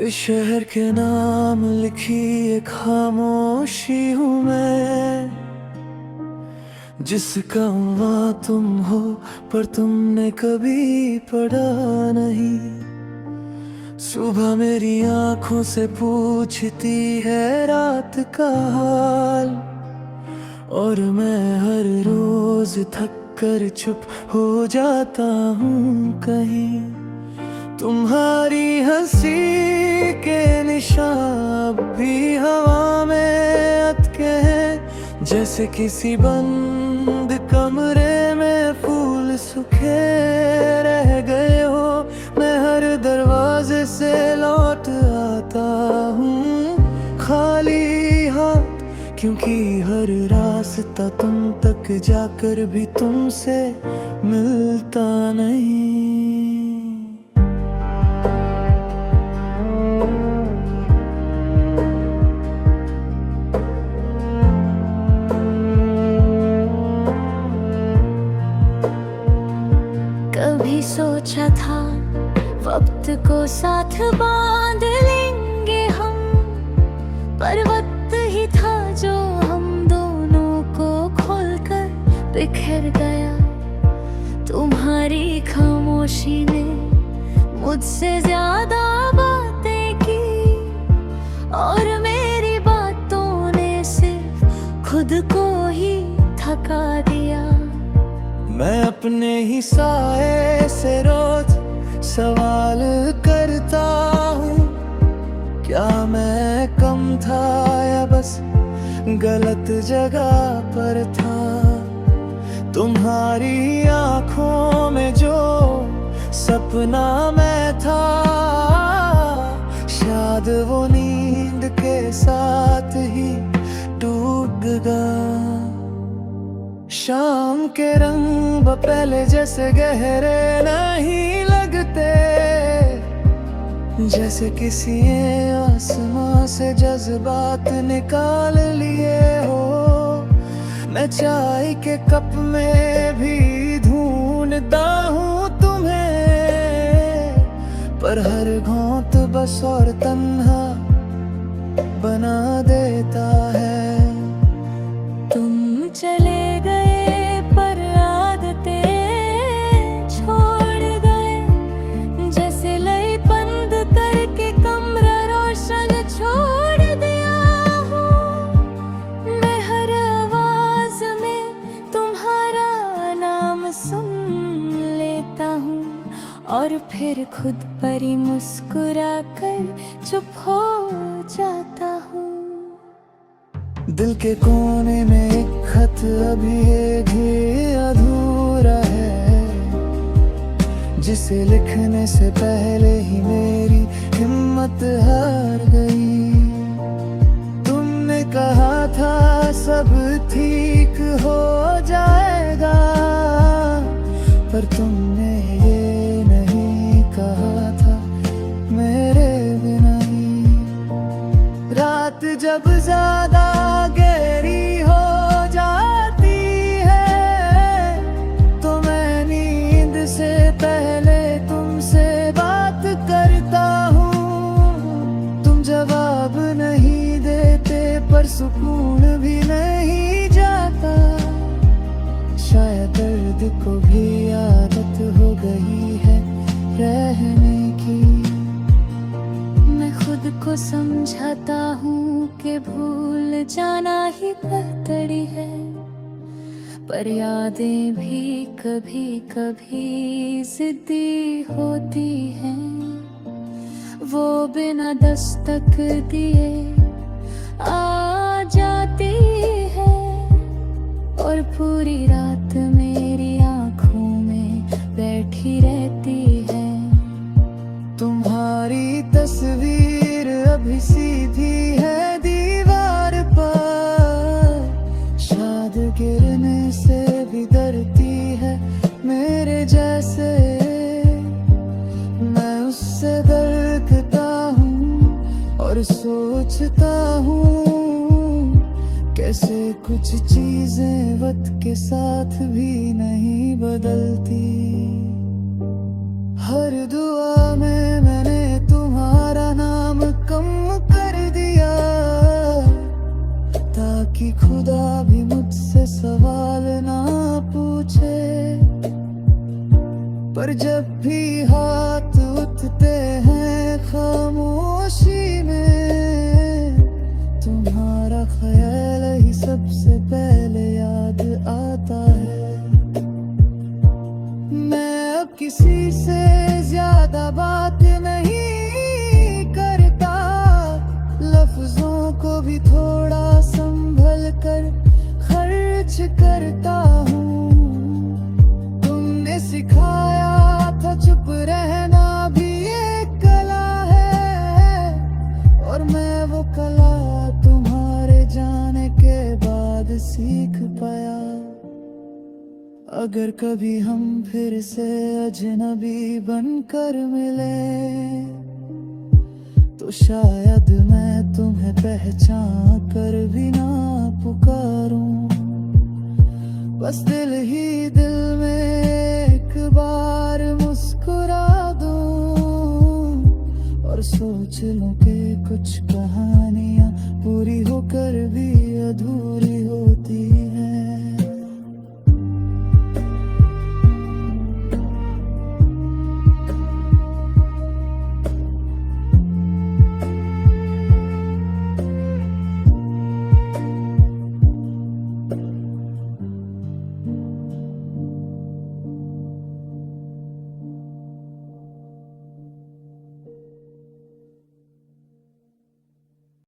इस शहर के नाम लिखी एक खामोशी हूँ मैं, जिसका उन्वान तुम हो पर तुमने कभी पढ़ा नहीं। सुबह मेरी आंखों से पूछती है रात का हाल, और मैं हर रोज थक कर चुप हो जाता हूँ कहीं। तुम्हारी हंसी के निशान भी हवा में अटके हैं, जैसे किसी बंद कमरे में फूल सूखे रह गए हो। मैं हर दरवाजे से लौट आता हूँ खाली हाथ, क्योंकि हर रास्ता तुम तक जाकर भी तुमसे मिलता नहीं। कभी सोचा था वक्त को साथ बांध लेंगे हम, पर वक्त ही था जो हम दोनों को खोलकर बिखर गया। तुम्हारी खामोशी ने मुझसे ज्यादा बातें की, और मेरी बातों ने सिर्फ खुद को ही थका दिया। मैं अपने ही साए से रोज सवाल करता हूँ, क्या मैं कम था या बस गलत जगह पर था। तुम्हारी आंखों में जो सपना मैं था, शायद वो नींद के साथ ही टूट गया। शाम के रंग पहले जैसे गहरे नहीं लगते, जैसे किसी आसमां से जज्बात निकाल लिए हो। मैं चाय के कप में भी ढूंढता हूँ तुम्हें, पर हर घोंट बस और तन्हा बना देता है। तुम चले गए पर आदतें छोड़ गए, जैसे लई बंद करके कमरा रोशन छोड़ दिया हूँ। मैं हर आवाज में तुम्हारा नाम सुन लेता हूँ, और फिर खुद पर ही मुस्कुरा कर चुप हो जाता हूँ। दिल के कोने में एक खत अभी भी अधूरा है, जिसे लिखने से पहले ही मेरी हिम्मत हार गई। तुमने कहा था सब ठीक हो जाएगा, पर तुमने ये नहीं कहा था मेरे बिना ही। रात जब ज्यादा गहरी हो जाती है, तो मैं नींद से पहले तुमसे बात करता हूँ। तुम जवाब नहीं देते पर सुकून भी नहीं जाता, शायद दर्द को भी आदत हो गई है रहने की। मैं खुद को समझाता हूँ कि भूल जाना ही बेहतरी है, पर यादें भी कभी कभी जिद्दी होती हैं। वो बिना दस्तक दिए आ जाती है, और पूरी रात मेरी आंखों में बैठी रहती है। तुम्हारी तस्वीर अभी सीधी है दीवार पर, शायद गिरने से भी डरती है मेरे जैसे। मैं उससे डरता हूँ और सोचता हूँ, कैसे कुछ चीजें वक्त के साथ भी नहीं बदलती। हर दुआ में मैंने तुम्हारा नाम को भी थोड़ा संभल कर खर्च करता हूँ। तुमने सिखाया था चुप रहना भी एक कला है, और मैं वो कला तुम्हारे जाने के बाद सीख पाया। अगर कभी हम फिर से अजनबी बनकर मिले, तो शायद मैं तुम्हें पहचान कर भी ना पुकारूं। बस दिल ही दिल में एक बार मुस्कुरा दूं, और सोच लूं कि कुछ कहानियां पूरी होकर भी अधूरी होती